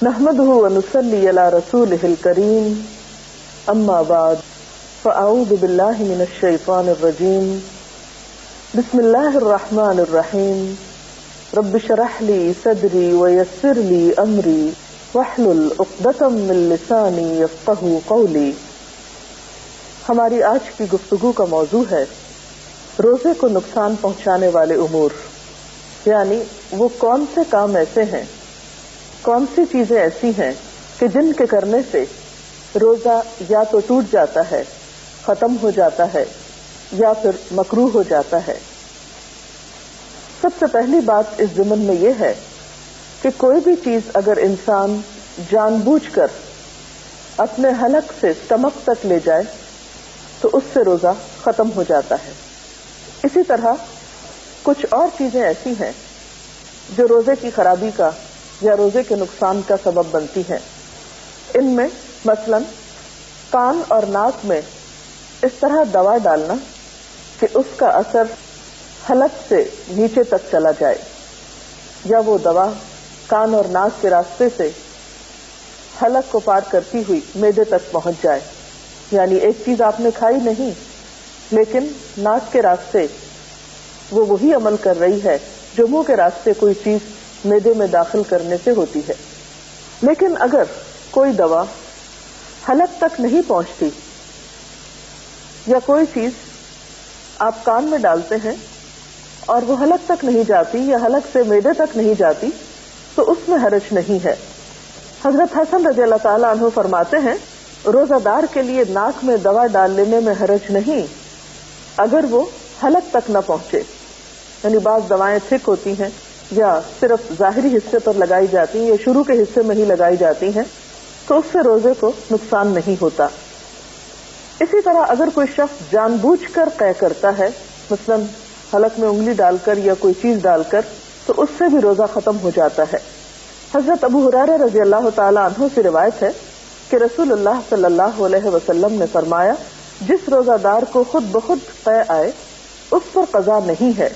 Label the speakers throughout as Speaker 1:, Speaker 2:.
Speaker 1: نحمده ونصلي على رسوله الكريم اما بعد فاعوذ بالله من الشيطان الرجيم بسم الله الرحمن الرحيم رب اشرح لي صدري ويسر لي امري واحلل عقدة من لساني يفقهوا قولي۔ ہماری آج کی گفتگو کا موضوع ہے روزے کو نقصان پہنچانے والے امور، یعنی وہ کون سے کام ایسے ہیں، کون سی چیزیں ایسی ہیں کہ جن کے کرنے سے روزہ یا تو ٹوٹ جاتا ہے، ختم ہو جاتا ہے، یا پھر مکروہ ہو جاتا ہے۔ سب سے پہلی بات اس ضمن میں یہ ہے کہ کوئی بھی چیز اگر انسان جان بوجھ کر اپنے حلق سے اسٹمک تک لے جائے تو اس سے روزہ ختم ہو جاتا ہے۔ اسی طرح کچھ اور چیزیں ایسی ہیں جو روزے کی خرابی کا یا روزے کے نقصان کا سبب بنتی ہیں۔ ان میں مثلا کان اور ناک میں اس طرح دوا ڈالنا کہ اس کا اثر حلق سے نیچے تک چلا جائے، یا وہ دوا کان اور ناک کے راستے سے حلق کو پار کرتی ہوئی معدے تک پہنچ جائے، یعنی ایک چیز آپ نے کھائی نہیں لیکن ناک کے راستے وہ وہی عمل کر رہی ہے جو منہ کے راستے کوئی چیز معدے میں داخل کرنے سے ہوتی ہے۔ لیکن اگر کوئی دوا حلق تک نہیں پہنچتی، یا کوئی چیز آپ کان میں ڈالتے ہیں اور وہ حلق تک نہیں جاتی یا حلق سے معدے تک نہیں جاتی، تو اس میں حرج نہیں ہے۔ حضرت حسن رضی اللہ تعالیٰ عنہ فرماتے ہیں روزہ دار کے لیے ناک میں دوا ڈال لینے میں حرج نہیں اگر وہ حلق تک نہ پہنچے، یعنی بعض دوائیں تھک ہوتی ہیں یا صرف ظاہری حصے پر لگائی جاتی ہیں یا شروع کے حصے میں ہی لگائی جاتی ہیں، تو اس سے روزے کو نقصان نہیں ہوتا۔ اسی طرح اگر کوئی شخص جان بوجھ کر قے کرتا ہے، مثلا حلق میں انگلی ڈال کر یا کوئی چیز ڈال کر، تو اس سے بھی روزہ ختم ہو جاتا ہے۔ حضرت ابو ہریرہ رضی اللہ تعالی عنہ سے روایت ہے کہ رسول اللہ صلی اللہ علیہ وسلم نے فرمایا جس روزہ دار کو خود بخود قے آئے اس پر قضا نہیں ہے،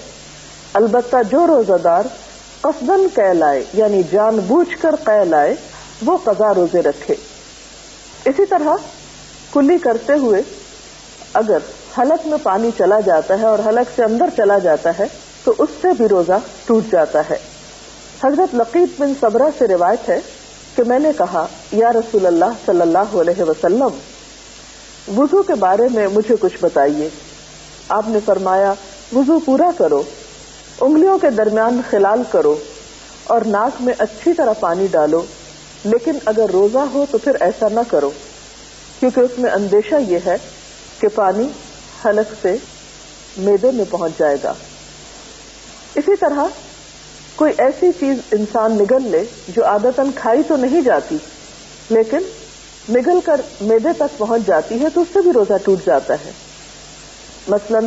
Speaker 1: البتہ جو روزہ دار قصداً قے لائے یعنی جان بوجھ کر قے لائے وہ قضا روزے رکھے۔ اسی طرح کلی کرتے ہوئے اگر حلق میں پانی چلا جاتا ہے اور حلق سے اندر چلا جاتا ہے تو اس سے بھی روزہ ٹوٹ جاتا ہے۔ حضرت لقیط بن صبرہ سے روایت ہے کہ میں نے کہا یا رسول اللہ صلی اللہ علیہ وسلم وضو کے بارے میں مجھے کچھ بتائیے۔ آپ نے فرمایا وضو پورا کرو، انگلیوں کے درمیان خلال کرو اور ناک میں اچھی طرح پانی ڈالو، لیکن اگر روزہ ہو تو پھر ایسا نہ کرو کیونکہ اس میں اندیشہ یہ ہے کہ پانی حلق سے معدے میں پہنچ جائے گا۔ اسی طرح کوئی ایسی چیز انسان نگل لے جو عادتاً کھائی تو نہیں جاتی لیکن نگل کر معدے تک پہنچ جاتی ہے تو اس سے بھی روزہ ٹوٹ جاتا ہے۔ مثلا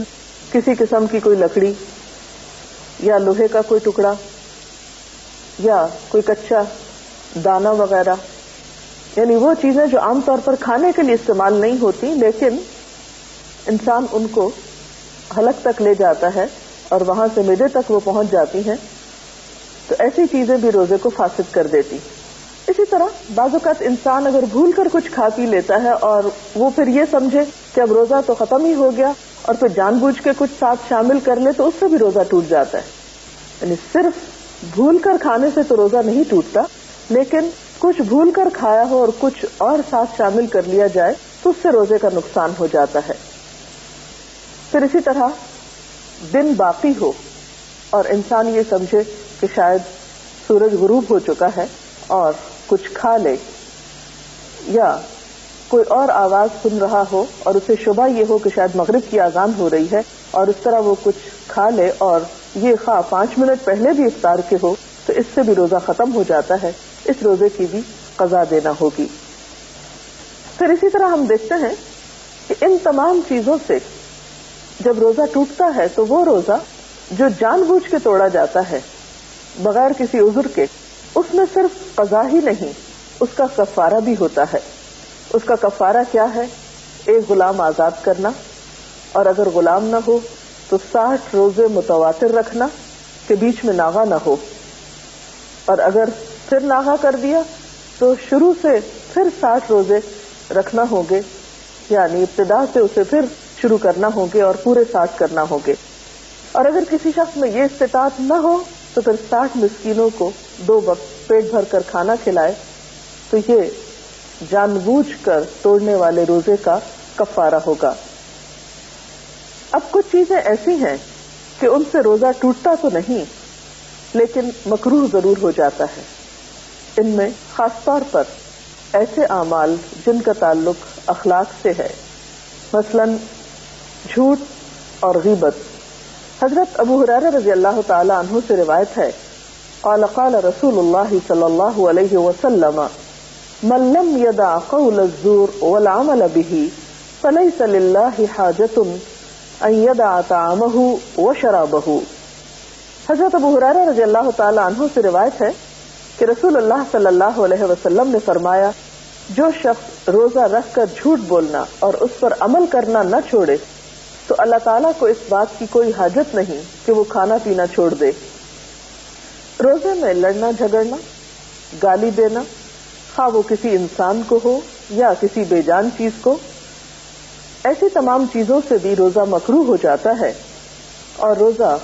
Speaker 1: کسی قسم کی کوئی لکڑی یا لوہے کا کوئی ٹکڑا یا کوئی کچا دانا وغیرہ، یعنی وہ چیزیں جو عام طور پر کھانے کے لیے استعمال نہیں ہوتی لیکن انسان ان کو حلق تک لے جاتا ہے اور وہاں سے معدے تک وہ پہنچ جاتی ہیں، تو ایسی چیزیں بھی روزے کو فاسد کر دیتی۔ اسی طرح بعض اوقات انسان اگر بھول کر کچھ کھا پی لیتا ہے اور وہ پھر یہ سمجھے کہ اب روزہ تو ختم ہی ہو گیا اور پھر جان بوجھ کے کچھ ساتھ شامل کر لے تو اس سے بھی روزہ ٹوٹ جاتا ہے۔ یعنی صرف بھول کر کھانے سے تو روزہ نہیں ٹوٹتا، لیکن کچھ بھول کر کھایا ہو اور کچھ اور ساتھ شامل کر لیا جائے تو اس سے روزے کا نقصان ہو جاتا ہے۔ پھر اسی طرح دن باقی ہو اور انسان یہ سمجھے کہ شاید سورج غروب ہو چکا ہے اور کچھ کھا لے، یا کوئی اور آواز سن رہا ہو اور اسے شبہ یہ ہو کہ شاید مغرب کی اذان ہو رہی ہے اور اس طرح وہ کچھ کھا لے اور یہ خواہ 5 منٹ پہلے بھی افطار کے ہو تو اس سے بھی روزہ ختم ہو جاتا ہے، اس روزے کی بھی قضا دینا ہوگی۔ پھر اسی طرح ہم دیکھتے ہیں کہ ان تمام چیزوں سے جب روزہ ٹوٹتا ہے تو وہ روزہ جو جان بوجھ کے توڑا جاتا ہے بغیر کسی عذر کے، اس میں صرف قضا ہی نہیں، اس کا کفارہ بھی ہوتا ہے۔ اس کا کفارہ کیا ہے؟ ایک غلام آزاد کرنا، اور اگر غلام نہ ہو تو 60 روزے متواتر رکھنا کہ بیچ میں ناغہ نہ ہو، اور اگر پھر ناغہ کر دیا تو شروع سے پھر 60 روزے رکھنا ہوں گے، یعنی ابتدا سے اسے پھر شروع کرنا ہوں گے اور پورے 60 کرنا ہوں گے. اور اگر کسی شخص میں یہ استطاعت نہ ہو تو پھر 60 مسکینوں کو 2 وقت پیٹ بھر کر کھانا کھلائے، تو یہ جان بوجھ کر توڑنے والے روزے کا کفارہ ہوگا. اب کچھ چیزیں ایسی ہیں کہ ان سے روزہ ٹوٹتا تو نہیں لیکن مکروہ ضرور ہو جاتا ہے. ان میں خاص طور پر ایسے اعمال جن کا تعلق اخلاق سے ہے، مثلا جھوٹ اور غیبت. حضرت ابو ہریرہ رضی اللہ تعالی عنہ سے روایت ہے، قال قال رسول اللہ صلی اللہ علیہ وسلم من لم يدع قول الزور والعمل به فليس لله حاجة ان يدع طعامه وشرابه. حضرت ابو ہریرہ رضی اللہ تعالی عنہ سے روایت ہے کہ رسول اللہ صلی اللہ علیہ وسلم نے فرمایا، جو شخص روزہ رکھ کر جھوٹ بولنا اور اس پر عمل کرنا نہ چھوڑے تو اللہ تعالیٰ کو اس بات کی کوئی حاجت نہیں کہ وہ کھانا پینا چھوڑ دے. روزے میں لڑنا جھگڑنا، گالی دینا، خواہ وہ کسی انسان کو ہو یا کسی بے جان چیز کو، ایسی تمام چیزوں سے بھی روزہ مکروہ ہو جاتا ہے اور روزہ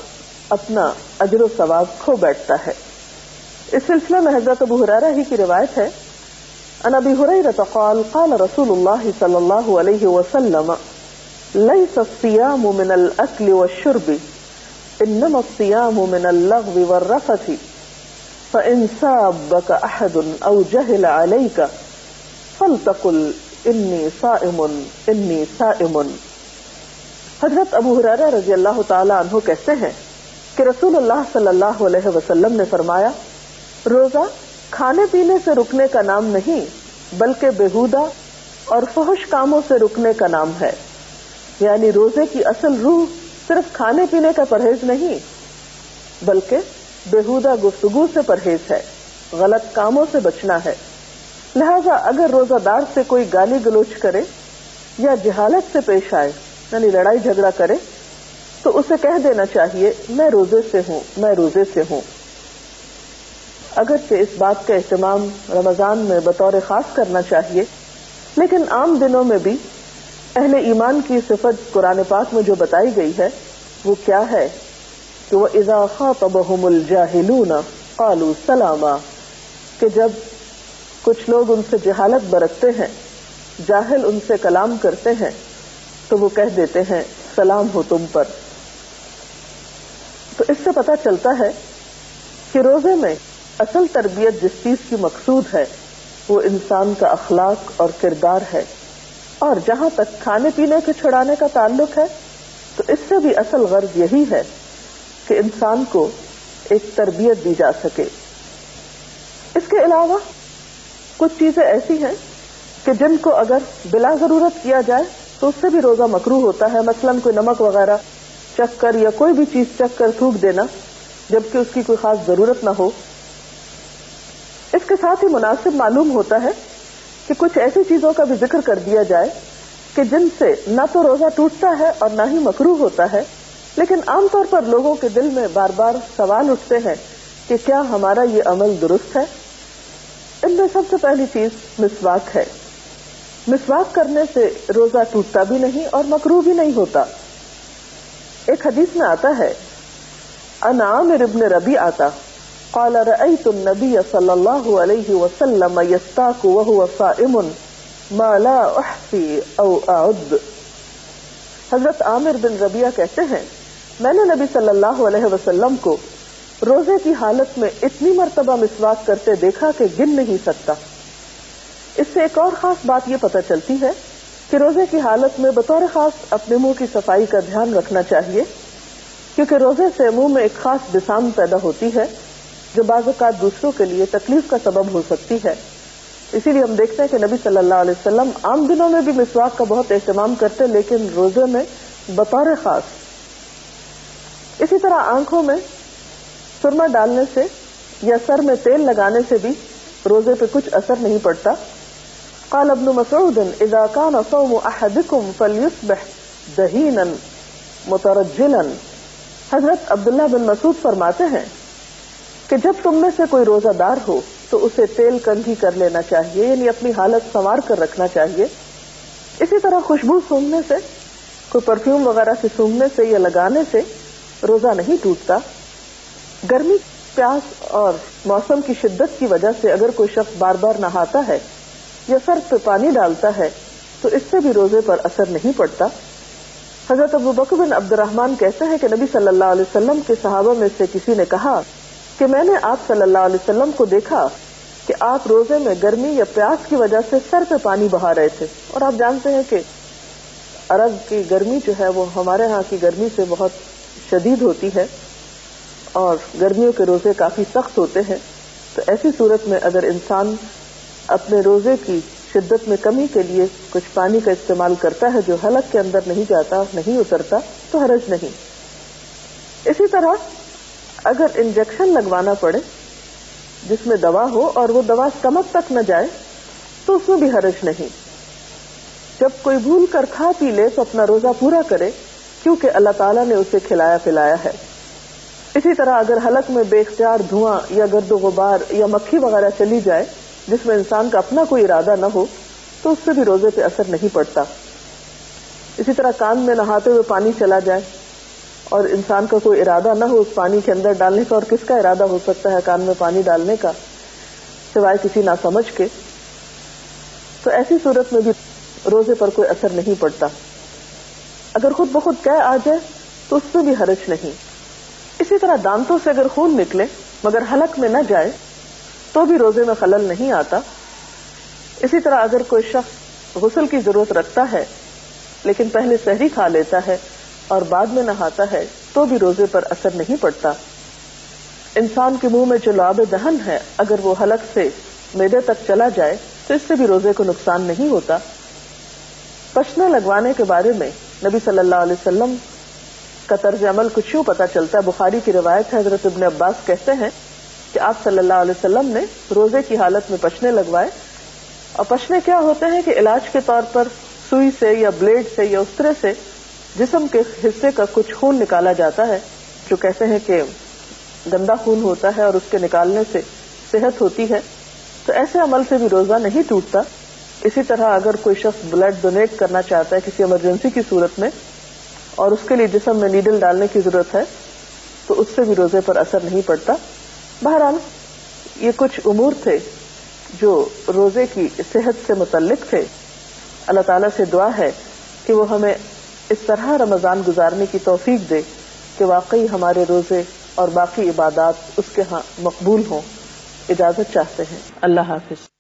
Speaker 1: اپنا اجر و ثواب کھو بیٹھتا ہے. اس سلسلے میں حضرت ابو ہریرہ ہی کی روایت ہے، عن ابی ہریرہ قال قال رسول اللہ صلی اللہ علیہ وسلم ليس الصيام من الأكل والشرب إنما الصيام من اللغو والرفث فإن سابك أحد أو جهل عليك فلتقل إني صائم إني صائم. حضرت ابو ہریرہ رضی اللہ تعالی عنہ کہتے ہیں کہ رسول اللہ صلی اللہ علیہ وسلم نے فرمایا، روزہ کھانے پینے سے رکنے کا نام نہیں بلکہ بیہودہ اور فحش کاموں سے رکنے کا نام ہے. یعنی روزے کی اصل روح صرف کھانے پینے کا پرہیز نہیں بلکہ بیہودہ گفتگو سے پرہیز ہے، غلط کاموں سے بچنا ہے. لہذا اگر روزہ دار سے کوئی گالی گلوچ کرے یا جہالت سے پیش آئے، یعنی لڑائی جھگڑا کرے، تو اسے کہہ دینا چاہیے میں روزے سے ہوں، میں روزے سے ہوں. اگرچہ اس بات کا اہتمام رمضان میں بطور خاص کرنا چاہیے، لیکن عام دنوں میں بھی اہل ایمان کی صفت قرآن پاک میں جو بتائی گئی ہے وہ کیا ہے کہ وَإِذَا خَاطَبَهُمُ الْجَاهِلُونَ قَالُوا سَلَامًا، کہ جب کچھ لوگ ان سے جہالت برتتے ہیں، جاہل ان سے کلام کرتے ہیں تو وہ کہہ دیتے ہیں سلام ہو تم پر. تو اس سے پتہ چلتا ہے کہ روزے میں اصل تربیت جس چیز کی مقصود ہے وہ انسان کا اخلاق اور کردار ہے. اور جہاں تک کھانے پینے کے چھڑانے کا تعلق ہے تو اس سے بھی اصل غرض یہی ہے کہ انسان کو ایک تربیت دی جا سکے. اس کے علاوہ کچھ چیزیں ایسی ہیں کہ جن کو اگر بلا ضرورت کیا جائے تو اس سے بھی روزہ مکروہ ہوتا ہے. مثلاً کوئی نمک وغیرہ چکھ کر یا کوئی بھی چیز چکھ کر تھوک دینا جبکہ اس کی کوئی خاص ضرورت نہ ہو. اس کے ساتھ ہی مناسب معلوم ہوتا ہے کہ کچھ ایسی چیزوں کا بھی ذکر کر دیا جائے کہ جن سے نہ تو روزہ ٹوٹتا ہے اور نہ ہی مکروہ ہوتا ہے، لیکن عام طور پر لوگوں کے دل میں بار بار سوال اٹھتے ہیں کہ کیا ہمارا یہ عمل درست ہے. ان میں سب سے پہلی چیز مسواک ہے. مسواک کرنے سے روزہ ٹوٹتا بھی نہیں اور مکروہ بھی نہیں ہوتا. ایک حدیث میں آتا ہے، عن عامر ابن ربیعہ قال رأيت النبي صلى الله عليه وسلم يستاك وهو صائم ما لا احصي او اعد. حضرت عامر بن ربیعہ کہتے ہیں میں نے نبی صلی اللہ علیہ وسلم کو روزے کی حالت میں اتنی مرتبہ مسواک کرتے دیکھا کہ گن نہیں سکتا. اس سے ایک اور خاص بات یہ پتہ چلتی ہے کہ روزے کی حالت میں بطور خاص اپنے منہ کی صفائی کا دھیان رکھنا چاہیے، کیونکہ روزے سے منہ میں ایک خاص بسام پیدا ہوتی ہے جو بعض اوقات دوسروں کے لیے تکلیف کا سبب ہو سکتی ہے. اسی لیے ہم دیکھتے ہیں کہ نبی صلی اللہ علیہ وسلم عام دنوں میں بھی مسواک کا بہت اہتمام کرتے، لیکن روزے میں بطور خاص. اسی طرح آنکھوں میں سرما ڈالنے سے یا سر میں تیل لگانے سے بھی روزے پہ کچھ اثر نہیں پڑتا. قال ابن مسعود اذا كان صوم احدكم فليصبح دهينا مترجلا. حضرت عبداللہ بن مسعود فرماتے ہیں کہ جب تم میں سے کوئی روزہ دار ہو تو اسے تیل کنگھی کر لینا چاہیے، یعنی اپنی حالت سنوار کر رکھنا چاہیے۔ اسی طرح خوشبو سونگھنے سے، کوئی پرفیوم وغیرہ سے سونگھنے سے یا لگانے سے روزہ نہیں ٹوٹتا۔ گرمی، پیاس اور موسم کی شدت کی وجہ سے اگر کوئی شخص بار بار نہاتا ہے یا سر پہ پانی ڈالتا ہے تو اس سے بھی روزے پر اثر نہیں پڑتا۔ حضرت ابو بکر بن عبد الرحمن کہتے ہیں کہ نبی صلی اللہ علیہ وسلم کے صحابہ میں سے کسی نے کہا کہ میں نے آپ صلی اللہ علیہ وسلم کو دیکھا کہ آپ روزے میں گرمی یا پیاس کی وجہ سے سر پہ پانی بہا رہے تھے، اور آپ جانتے ہیں کہ عرب کی گرمی جو ہے وہ ہمارے ہاں کی گرمی سے بہت شدید ہوتی ہے اور گرمیوں کے روزے کافی سخت ہوتے ہیں۔ تو ایسی صورت میں اگر انسان اپنے روزے کی شدت میں کمی کے لیے کچھ پانی کا استعمال کرتا ہے جو حلق کے اندر نہیں جاتا، نہیں اترتا، تو حرج نہیں۔ اسی طرح اگر انجیکشن لگوانا پڑے جس میں دوا ہو اور وہ دوا اسٹمک تک نہ جائے تو اس میں بھی حرج نہیں۔ جب کوئی بھول کر کھا پی لے تو اپنا روزہ پورا کرے، کیونکہ اللہ تعالیٰ نے اسے کھلایا پلایا ہے۔ اسی طرح اگر حلق میں بے اختیار دھواں یا گرد و غبار یا مکھی وغیرہ چلی جائے جس میں انسان کا اپنا کوئی ارادہ نہ ہو تو اس سے بھی روزے پہ اثر نہیں پڑتا۔ اسی طرح کان میں نہاتے ہوئے پانی چلا جائے اور انسان کا کوئی ارادہ نہ ہو اس پانی کے اندر ڈالنے کا، اور کس کا ارادہ ہو سکتا ہے کان میں پانی ڈالنے کا سوائے کسی ناسمجھ کے، تو ایسی صورت میں بھی روزے پر کوئی اثر نہیں پڑتا۔ اگر خود بخود قے آ جائے تو اس میں بھی حرج نہیں۔ اسی طرح دانتوں سے اگر خون نکلے مگر حلق میں نہ جائے تو بھی روزے میں خلل نہیں آتا۔ اسی طرح اگر کوئی شخص غسل کی ضرورت رکھتا ہے لیکن پہلے سحری کھا لیتا ہے اور بعد میں نہاتا ہے تو بھی روزے پر اثر نہیں پڑتا۔ انسان کے منہ میں جو لعاب دہن ہے اگر وہ حلق سے معدے تک چلا جائے تو اس سے بھی روزے کو نقصان نہیں ہوتا۔ پشنا لگوانے کے بارے میں نبی صلی اللہ علیہ وسلم کا طرز عمل کچھ یوں پتہ چلتا ہے۔ بخاری کی روایت ہے، حضرت ابن عباس کہتے ہیں کہ آپ صلی اللہ علیہ وسلم نے روزے کی حالت میں پشنے لگوائے، اور پشنے کیا ہوتے ہیں کہ علاج کے طور پر سوئی سے یا بلیڈ سے یا استرے سے جسم کے حصے کا کچھ خون نکالا جاتا ہے، جو کہتے ہیں کہ گندا خون ہوتا ہے اور اس کے نکالنے سے صحت ہوتی ہے، تو ایسے عمل سے بھی روزہ نہیں ٹوٹتا۔ اسی طرح اگر کوئی شخص بلڈ ڈونیٹ کرنا چاہتا ہے کسی ایمرجنسی کی صورت میں اور اس کے لیے جسم میں نیڈل ڈالنے کی ضرورت ہے تو اس سے بھی روزے پر اثر نہیں پڑتا۔ بہرحال یہ کچھ امور تھے جو روزے کی صحت سے متعلق تھے۔ اللہ تعالیٰ سے دعا ہے کہ وہ ہمیں اس طرح رمضان گزارنے کی توفیق دے کہ واقعی ہمارے روزے اور باقی عبادات اس کے ہاں مقبول ہوں۔ اجازت چاہتے ہیں۔ اللہ حافظ۔